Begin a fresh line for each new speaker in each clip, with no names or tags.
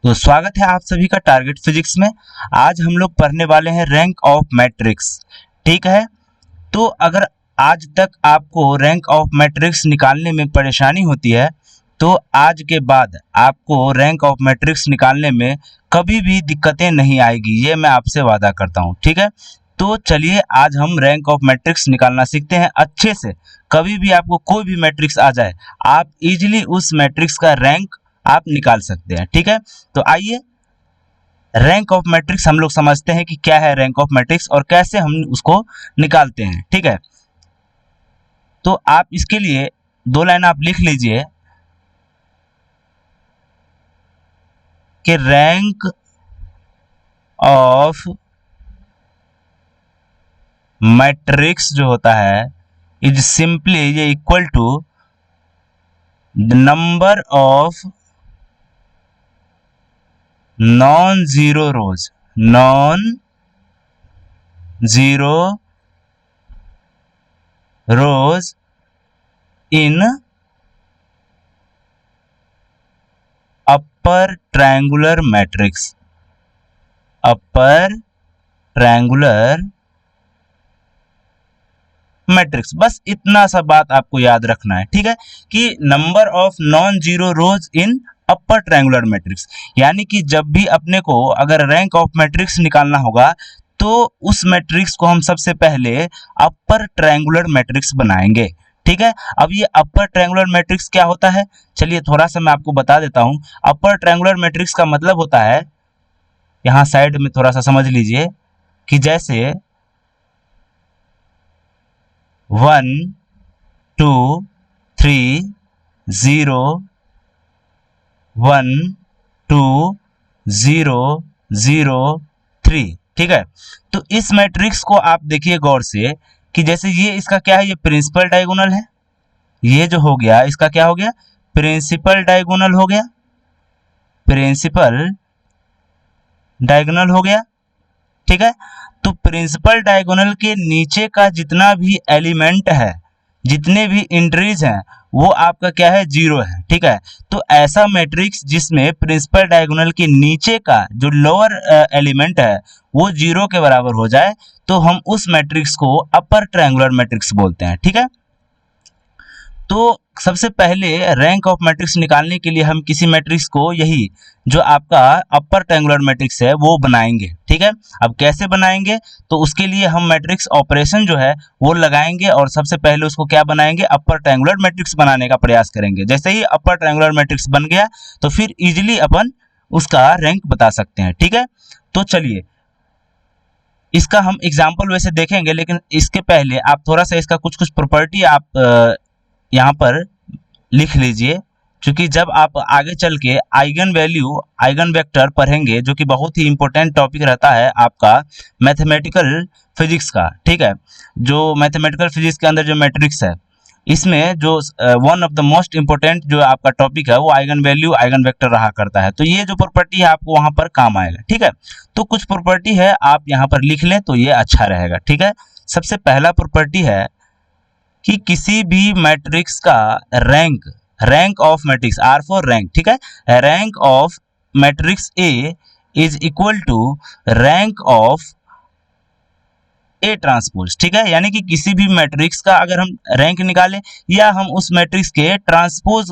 तो स्वागत है आप सभी का टारगेट फिजिक्स में। आज हम लोग पढ़ने वाले हैं रैंक ऑफ मैट्रिक्स। ठीक है, तो अगर आज तक आपको रैंक ऑफ मैट्रिक्स निकालने में परेशानी होती है तो आज के बाद आपको रैंक ऑफ मैट्रिक्स निकालने में कभी भी दिक्कतें नहीं आएगी, ये मैं आपसे वादा करता हूँ। ठीक है, तो चलिए आज हम रैंक ऑफ मैट्रिक्स निकालना सीखते हैं अच्छे से। कभी भी आपको कोई भी मैट्रिक्स आ जाए, आप इजीली उस मैट्रिक्स का रैंक आप निकाल सकते हैं। ठीक है, तो आइए रैंक ऑफ मैट्रिक्स हम लोग समझते हैं कि क्या है रैंक ऑफ मैट्रिक्स और कैसे हम उसको निकालते हैं। ठीक है, तो आप इसके लिए दो लाइन आप लिख लीजिए कि रैंक ऑफ मैट्रिक्स जो होता है इज सिंपली ये equal to the number of non zero rows, non zero rows in upper triangular matrix, upper triangular matrix. बस इतना सा बात आपको याद रखना है। ठीक है, कि number of non zero rows in upper triangular matrix, यानी कि जब भी अपने को अगर रैंक ऑफ मैट्रिक्स निकालना होगा तो उस मैट्रिक्स को हम सबसे पहले अपर ट्रायंगुलर मैट्रिक्स बनाएंगे। ठीक है, अब ये अपर ट्रायंगुलर मैट्रिक्स क्या होता है, चलिए थोड़ा सा मैं आपको बता देता हूं। अपर ट्रायंगुलर मैट्रिक्स का मतलब होता है, यहाँ साइड में थोड़ा सा समझ लीजिए कि जैसे 1 2 3 0 1 2 0 0 3। ठीक है, तो इस मैट्रिक्स को आप देखिए गौर से कि जैसे ये इसका क्या है, ये प्रिंसिपल डायगोनल है। ये जो हो गया इसका क्या हो गया, प्रिंसिपल डायगोनल हो गया, प्रिंसिपल डायगोनल हो गया। ठीक है, तो प्रिंसिपल डायगोनल के नीचे का जितना भी एलिमेंट है, जितने भी एंट्रीज हैं, वो आपका क्या है, जीरो है। ठीक है, तो ऐसा मैट्रिक्स जिसमें प्रिंसिपल डायगोनल के नीचे का जो लोअर एलिमेंट है वो जीरो के बराबर हो जाए तो हम उस मैट्रिक्स को अपर ट्रायंगुलर मैट्रिक्स बोलते हैं। ठीक है, तो सबसे पहले रैंक ऑफ मैट्रिक्स निकालने के लिए हम किसी मैट्रिक्स को यही जो आपका अपर ट्रायंगुलर मैट्रिक्स है वो बनाएंगे। ठीक है, अब कैसे बनाएंगे, तो उसके लिए हम मैट्रिक्स ऑपरेशन जो है वो लगाएंगे और सबसे पहले उसको क्या बनाएंगे, अपर ट्रायंगुलर मैट्रिक्स बनाने का प्रयास करेंगे। जैसे ही अपर ट्रायंगुलर मैट्रिक्स बन गया तो फिर इजिली अपन उसका रैंक बता सकते हैं। ठीक है, तो चलिए इसका हम एग्जाम्पल वैसे देखेंगे, लेकिन इसके पहले आप थोड़ा सा इसका कुछ कुछ प्रॉपर्टी आप यहाँ पर लिख लीजिए, क्योंकि जब आप आगे चल के आइगन वैल्यू आइगन वेक्टर पढ़ेंगे जो कि बहुत ही इंपॉर्टेंट टॉपिक रहता है आपका मैथमेटिकल फिजिक्स का। ठीक है, जो मैथमेटिकल फिजिक्स के अंदर जो मैट्रिक्स है इसमें जो one of the most important जो आपका टॉपिक है वो आइगन वैल्यू आइगन वेक्टर रहा करता है। तो ये जो प्रॉपर्टी है आपको वहां पर काम आएगा। ठीक है, तो कुछ प्रॉपर्टी है आप यहाँ पर लिख लें तो ये अच्छा रहेगा। ठीक है, सबसे पहला प्रॉपर्टी है कि किसी भी मैट्रिक्स का rank, rank of matrix, R for rank, ठीक है, rank of matrix A is equal to rank of A transpose. ठीक है, यानी कि किसी भी मैट्रिक्स का अगर हम रैंक निकालें या हम उस मैट्रिक्स के ट्रांसपोज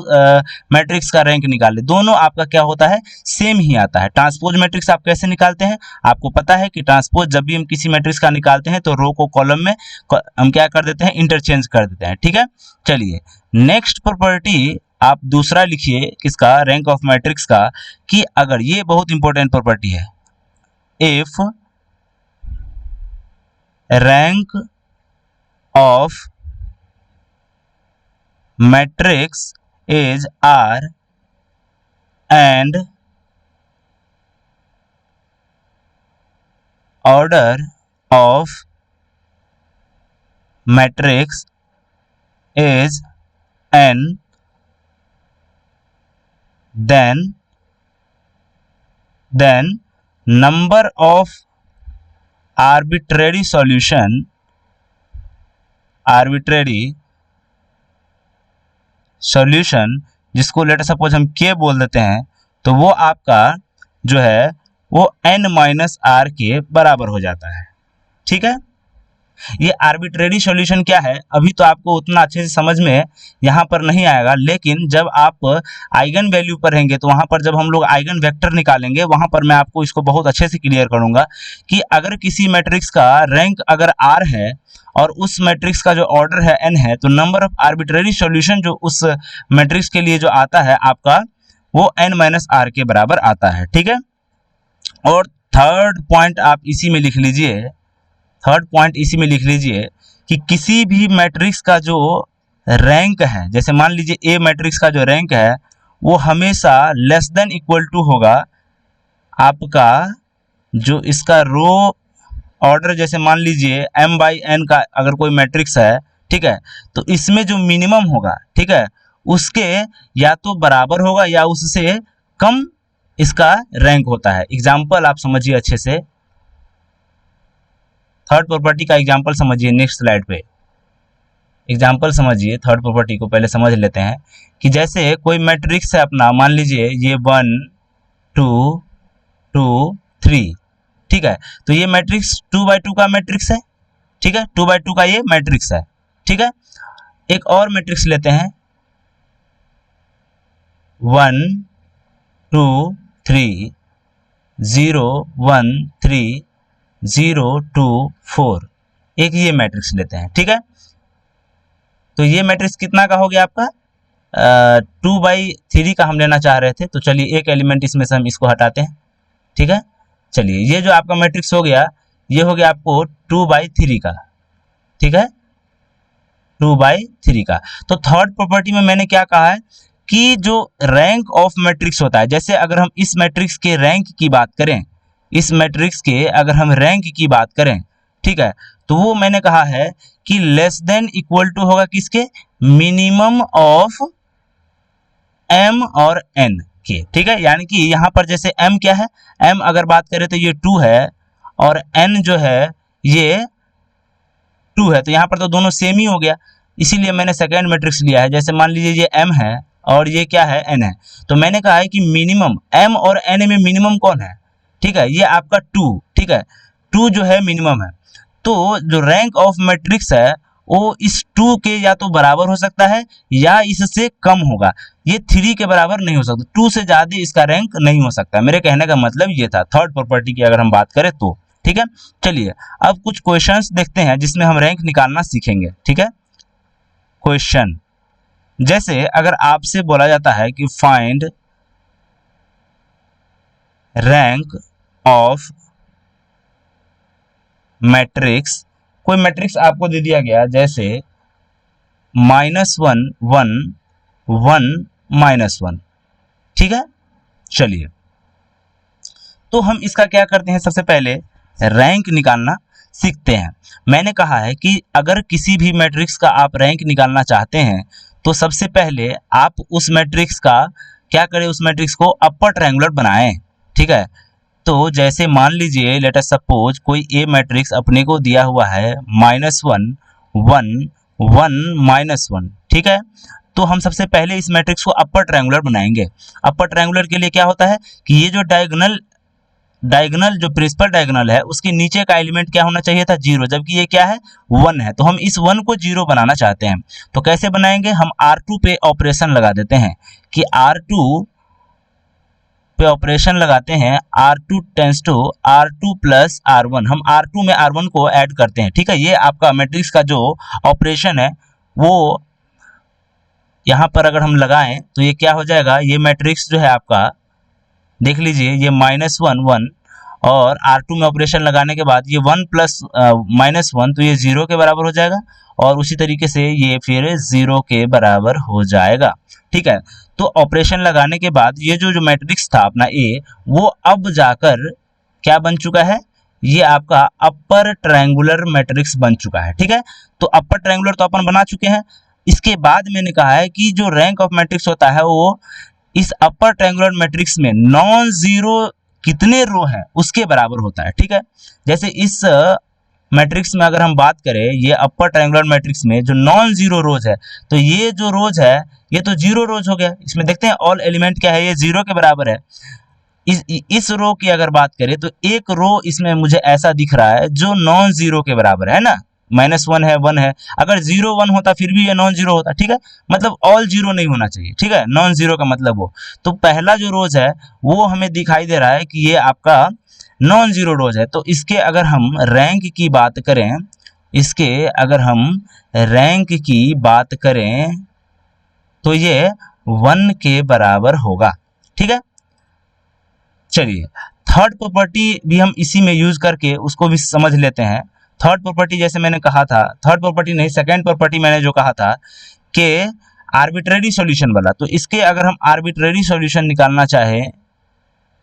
मैट्रिक्स का रैंक निकालें, दोनों आपका क्या होता है, सेम ही आता है। ट्रांसपोज मैट्रिक्स आप कैसे निकालते हैं, आपको पता है कि ट्रांसपोज जब भी हम किसी मैट्रिक्स का निकालते हैं तो रो को कॉलम में हम क्या कर देते हैं, इंटरचेंज कर देते हैं। ठीक है, चलिए नेक्स्ट प्रॉपर्टी आप दूसरा लिखिए किसका, रैंक ऑफ मैट्रिक्स का, कि अगर ये बहुत इंपॉर्टेंट प्रॉपर्टी है, if rank of matrix is R and order of matrix is n, then number of arbitrary solution जिसको लेटर सपोज हम के बोल देते हैं, तो वो आपका जो है वो n माइनस आर के बराबर हो जाता है। ठीक है, ये आर्बिट्रेरी सॉल्यूशन क्या है अभी तो आपको उतना अच्छे से समझ में यहाँ पर नहीं आएगा, लेकिन जब आप आइगन वैल्यू पर रहेंगे तो वहाँ पर जब हम लोग आइगन वेक्टर निकालेंगे वहाँ पर मैं आपको इसको बहुत अच्छे से क्लियर करूँगा कि अगर किसी मैट्रिक्स का रैंक अगर r है और उस मैट्रिक्स का जो ऑर्डर है n है, तो नंबर ऑफ आर्बिट्रेरी सॉल्यूशन जो उस मैट्रिक्स के लिए जो आता है आपका वो n माइनस आर के बराबर आता है। ठीक है, और थर्ड पॉइंट आप इसी में लिख लीजिए, थर्ड पॉइंट इसी में लिख लीजिए कि किसी भी मैट्रिक्स का जो रैंक है, जैसे मान लीजिए ए मैट्रिक्स का जो रैंक है वो हमेशा लेस देन इक्वल टू होगा आपका जो इसका रो ऑर्डर, जैसे मान लीजिए m बाई n का अगर कोई मैट्रिक्स है, ठीक है, तो इसमें जो मिनिमम होगा, ठीक है, उसके या तो बराबर होगा या उससे कम इसका रैंक होता है। एग्जाम्पल आप समझिए अच्छे से, थर्ड प्रॉपर्टी का एग्जाम्पल समझिए नेक्स्ट स्लाइड पे। एग्जाम्पल समझिए, थर्ड प्रॉपर्टी को पहले समझ लेते हैं कि जैसे कोई मैट्रिक्स है अपना, मान लीजिए ये 1 2 2 3, ठीक है, तो ये मैट्रिक्स 2 बाई 2 का मैट्रिक्स है। ठीक है, 2 बाई 2 का ये मैट्रिक्स है। ठीक है, एक और मैट्रिक्स लेते हैं 1 2 3 0 1 3 0 2 4, एक ये मैट्रिक्स लेते हैं। ठीक है, तो ये मैट्रिक्स कितना का हो गया आपका 2 बाई 3 का हम लेना चाह रहे थे, तो चलिए एक एलिमेंट इसमें से हम इसको हटाते हैं। ठीक है, चलिए ये जो आपका मैट्रिक्स हो गया ये हो गया आपको 2 बाई 3 का। ठीक है, 2 बाई 3 का। तो थर्ड प्रॉपर्टी में मैंने क्या कहा है कि जो रैंक ऑफ मैट्रिक्स होता है, जैसे अगर हम इस मैट्रिक्स के रैंक की बात करें, इस मैट्रिक्स के अगर हम रैंक की बात करें, ठीक है, तो वो मैंने कहा है कि लेस देन इक्वल टू होगा किसके, मिनिमम ऑफ m और n के। ठीक है, यानी कि यहाँ पर जैसे m क्या है, m अगर बात करें तो ये 2 है और n जो है ये 2 है, तो यहाँ पर तो दोनों सेम ही हो गया, इसीलिए मैंने सेकेंड मैट्रिक्स लिया है। जैसे मान लीजिए ये m है और ये क्या है, n है, तो मैंने कहा है कि मिनिमम m और n में मिनिमम कौन है, ठीक है, ये आपका 2। ठीक है, 2 जो है मिनिमम है, तो जो रैंक ऑफ मैट्रिक्स है वो इस 2 के या तो बराबर हो सकता है या इससे कम होगा, ये 3 के बराबर नहीं हो सकता, 2 से ज़्यादा इसका रैंक नहीं हो सकता। मेरे कहने का मतलब ये था थर्ड प्रॉपर्टी की अगर हम बात करें तो। ठीक है, चलिए अब कुछ क्वेश्चंस देखते हैं जिसमें हम रैंक निकालना सीखेंगे। ठीक है, क्वेश्चन जैसे अगर आपसे बोला जाता है कि फाइंड रैंक ऑफ मैट्रिक्स, कोई मैट्रिक्स आपको दे दिया गया जैसे -1 1 1 -1। ठीक है, चलिए तो हम इसका क्या करते हैं, सबसे पहले रैंक निकालना सीखते हैं। मैंने कहा है कि अगर किसी भी मैट्रिक्स का आप रैंक निकालना चाहते हैं तो सबसे पहले आप उस मैट्रिक्स का क्या करें, उस मैट्रिक्स को अपर ट्रायंगुलर बनाएं। ठीक है, तो जैसे मान लीजिए लेट अस सपोज कोई ए मैट्रिक्स अपने को दिया हुआ है -1 1 1 -1। ठीक है, तो हम सबसे पहले इस मैट्रिक्स को अपर ट्रायंगुलर बनाएंगे। अपर ट्रायंगुलर के लिए क्या होता है कि ये जो डायगोनल जो प्रिंसिपल डायगोनल है उसके नीचे का एलिमेंट क्या होना चाहिए था, 0, जबकि ये क्या है 1 है, तो हम इस 1 को 0 बनाना चाहते हैं। तो कैसे बनाएंगे, हम R2 पे ऑपरेशन लगा देते हैं कि R2 पे ऑपरेशन लगाते हैं, R2 tense to R2 plus R1, हम R2 में R1 को ऐड करते हैं। ठीक है, ये आपका मैट्रिक्स का जो ऑपरेशन है वो यहाँ पर अगर हम लगाएं तो ये क्या हो जाएगा, ये मैट्रिक्स जो है आपका देख लीजिए ये -1 1 और R2 में ऑपरेशन लगाने के बाद ये 1 प्लस -1, तो ये 0 के बराबर हो जाएगा और उसी तरीके से ये फिर 0 के बराबर हो जाएगा। ठीक है, तो ऑपरेशन लगाने के बाद ये जो मैट्रिक्स था अपना ए, वो अब जाकर क्या बन चुका है, ये आपका अपर ट्रायंगुलर मैट्रिक्स बन चुका है। ठीक है, तो अपर ट्रायंगुलर तो अपन बना चुके हैं। इसके बाद मैंने कहा है कि जो रैंक ऑफ मैट्रिक्स होता है वो इस अपर ट्रायंगुलर मैट्रिक्स में नॉन जीरो कितने रो हैं उसके बराबर होता है। ठीक है, जैसे इस मैट्रिक्स में अगर हम बात करें, ये अपर ट्रायंगुलर मैट्रिक्स में जो नॉन जीरो रोज है, तो ये जो रोज है ये तो 0 रोज हो गया। इसमें देखते हैं ऑल एलिमेंट क्या है, ये 0 के बराबर है। इस रो की अगर बात करें तो एक रो इसमें मुझे ऐसा दिख रहा है जो नॉन जीरो के बराबर है ना, -1 है 1 है, अगर 0 1 होता फिर भी ये नॉन जीरो होता, ठीक है, मतलब ऑल जीरो नहीं होना चाहिए, ठीक है, नॉन जीरो का मतलब वो। तो पहला जो रोज है वो हमें दिखाई दे रहा है कि ये आपका नॉन जीरो रोज है। तो इसके अगर हम रैंक की बात करें, इसके अगर हम रैंक की बात करें तो ये 1 के बराबर होगा, ठीक है। चलिए थर्ड प्रॉपर्टी भी हम इसी में यूज करके उसको भी समझ लेते हैं। थर्ड प्रॉपर्टी जैसे मैंने कहा था, थर्ड प्रॉपर्टी नहीं सेकंड प्रॉपर्टी मैंने जो कहा था कि आर्बिट्रेरी सॉल्यूशन वाला, तो इसके अगर हम आर्बिट्रेरी सॉल्यूशन निकालना चाहे,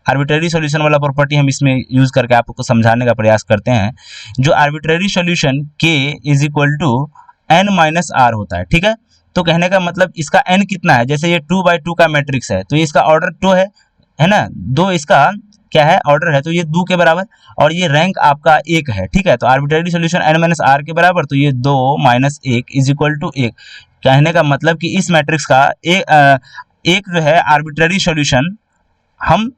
आर्बिट्रेरी सॉल्यूशन वाला प्रॉपर्टी हम इसमें यूज करके आपको समझाने का प्रयास करते हैं। जो arbitrary solution k is equal to n minus R होता है, ठीक है। तो कहने का मतलब इसका n कितना है, जैसे ये 2/2 का मैट्रिक्स है तो ये इसका ऑर्डर 2 है ना, 2 इसका क्या है ऑर्डर है, तो ये 2 के बराबर, और ये रैंक आपका 1 है, ठीक है। तो arbitrary solution n minus R के बराबर, तो ये 2 माइनस 1 इज इक्वल टू 1। कहने का मतलब कि इस मैट्रिक्स का एक जो है आर्बिट्रेरी सॉल्यूशन हम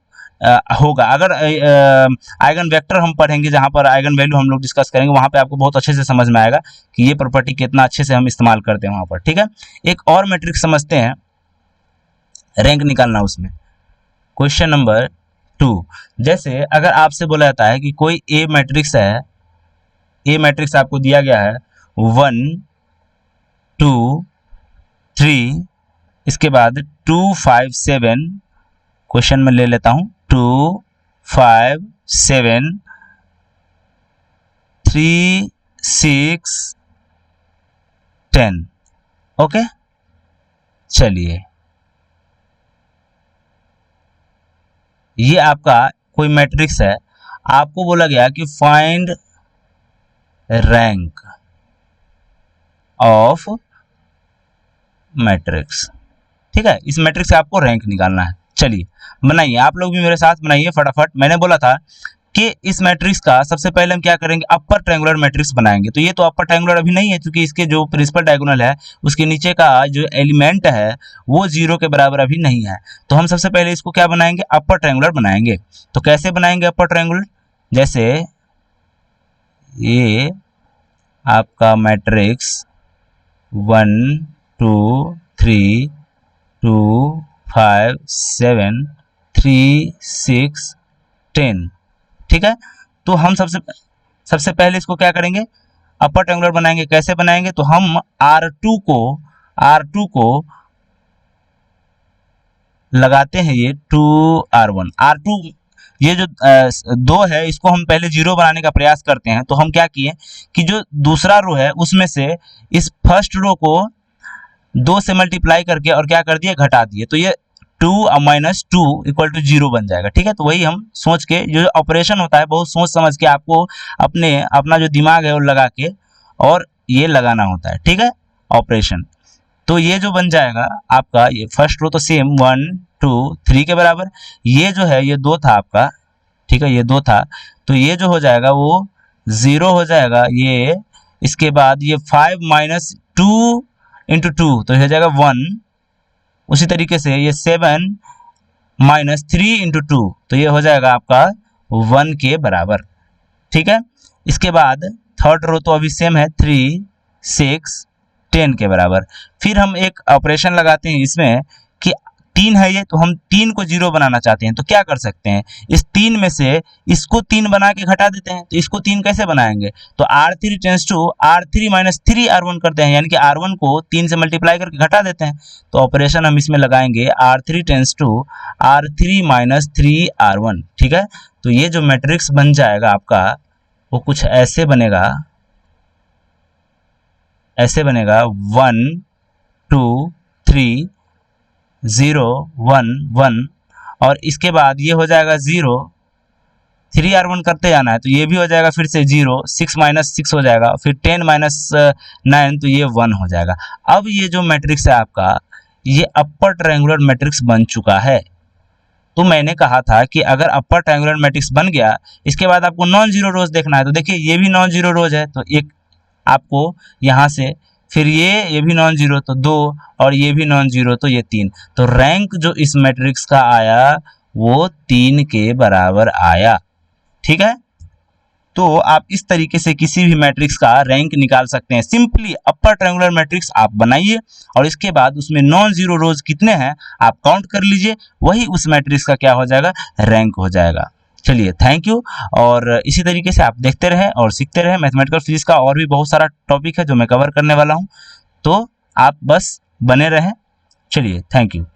होगा। अगर आइगन वेक्टर हम पढ़ेंगे, जहां पर आइगन वैल्यू हम लोग डिस्कस करेंगे, वहां पे आपको बहुत अच्छे से समझ में आएगा कि ये प्रॉपर्टी कितना अच्छे से हम इस्तेमाल करते हैं वहां पर, ठीक है। एक और मैट्रिक्स समझते हैं, रैंक निकालना उसमें। क्वेश्चन नंबर 2, जैसे अगर आपसे बोला जाता है कि कोई ए मैट्रिक्स है, ए मैट्रिक्स आपको दिया गया है 1 2 3, इसके बाद 2 5 7, क्वेश्चन में ले लेता हूं 2 5 7 3 6 10, ओके। चलिए ये आपका कोई मैट्रिक्स है, आपको बोला गया कि फाइंड रैंक ऑफ मैट्रिक्स, ठीक है। इस मैट्रिक्स से आपको रैंक निकालना है। चलिए बनाइए, आप लोग भी मेरे साथ बनाइए फटाफट। मैंने बोला था कि इस मैट्रिक्स का सबसे पहले हम क्या करेंगे, अपर ट्रायंगुलर मैट्रिक्स बनाएंगे। तो ये तो अपर ट्रायंगुलर अभी नहीं है, क्योंकि इसके जो प्रिंसिपल डायगोनल है उसके नीचे का जो एलिमेंट है वो 0 के बराबर अभी नहीं है। तो हम सबसे पहले इसको क्या बनाएंगे, अपर ट्रायंगुलर बनाएंगे। तो कैसे बनाएंगे अपर ट्रायंगुलर, जैसे ये आपका मैट्रिक्स 1 2 3 2 5 7 3 6 10, ठीक है। तो हम सबसे पहले इसको क्या करेंगे, अपर ट्रायंगुलर बनाएंगे। कैसे बनाएंगे, तो हम R2 को लगाते हैं ये 2R1, R2 ये जो 2 है इसको हम पहले 0 बनाने का प्रयास करते हैं। तो हम क्या किए कि जो दूसरा रो है उसमें से इस फर्स्ट रो को 2 से मल्टीप्लाई करके और क्या कर दिए, घटा दिए, तो ये 2 माइनस 2 इक्वल टू 0 बन जाएगा, ठीक है। तो वही हम सोच के, जो ऑपरेशन होता है बहुत सोच समझ के आपको अपना जो दिमाग है वो लगा के और ये लगाना होता है, ठीक है, ऑपरेशन। तो ये जो बन जाएगा आपका, ये फर्स्ट रो तो सेम 1 2 3 के बराबर, ये जो है ये 2 था आपका, ठीक है, ये 2 था, तो ये जो हो जाएगा वो 0 हो जाएगा ये। इसके बाद ये 5 माइनस 2 इंटू 2 तो हो जाएगा 1। उसी तरीके से ये 7 माइनस 3 इंटू 2 तो ये हो जाएगा आपका 1 के बराबर, ठीक है। इसके बाद थर्ड रो तो अभी सेम है 3 6 10 के बराबर। फिर हम एक ऑपरेशन लगाते हैं इसमें कि 3 है ये, तो हम 3 को 0 बनाना चाहते हैं। तो क्या कर सकते हैं, इस 3 में से इसको 3 बना के घटा देते हैं। तो इसको 3 कैसे बनाएंगे, तो R3 tense to R3 minus 3R1 करते हैं, यानी कि R1 को 3 से मल्टीप्लाई करके घटा देते हैं। तो ऑपरेशन हम इसमें लगाएंगे R3 tense to R3 minus 3R1, ठीक है। तो ये जो मैट्रिक्स बन जाएगा आपका वो कुछ ऐसे बनेगा, ऐसे बनेगा 1 2 3 0 1 1, और इसके बाद ये हो जाएगा 0 3R1 करते जाना है, तो ये भी हो जाएगा फिर से 0 6 माइनस 6 हो जाएगा, फिर 10 माइनस 9 तो ये 1 हो जाएगा। अब ये जो मैट्रिक्स है आपका ये अपर ट्रायंगुलर मैट्रिक्स बन चुका है। तो मैंने कहा था कि अगर अपर ट्रायंगुलर मैट्रिक्स बन गया, इसके बाद आपको नॉन जीरो रोज देखना है। तो देखिए ये भी नॉन जीरो रोज है, तो एक आपको यहाँ से, फिर ये भी नॉन जीरो तो 2, और ये भी नॉन जीरो तो ये 3। तो रैंक जो इस मैट्रिक्स का आया वो 3 के बराबर आया। ठीक है, तो आप इस तरीके से किसी भी मैट्रिक्स का रैंक निकाल सकते हैं। सिंपली अपर ट्रायंगुलर मैट्रिक्स आप बनाइए और इसके बाद उसमें नॉन जीरो रोज कितने हैं आप काउंट कर लीजिए, वही उस मैट्रिक्स का क्या हो जाएगा, रैंक हो जाएगा। चलिए, थैंक यू। और इसी तरीके से आप देखते रहें और सीखते रहें। मैथमेटिकल फिजिक्स का और भी बहुत सारा टॉपिक है जो मैं कवर करने वाला हूँ, तो आप बस बने रहें। चलिए, थैंक यू।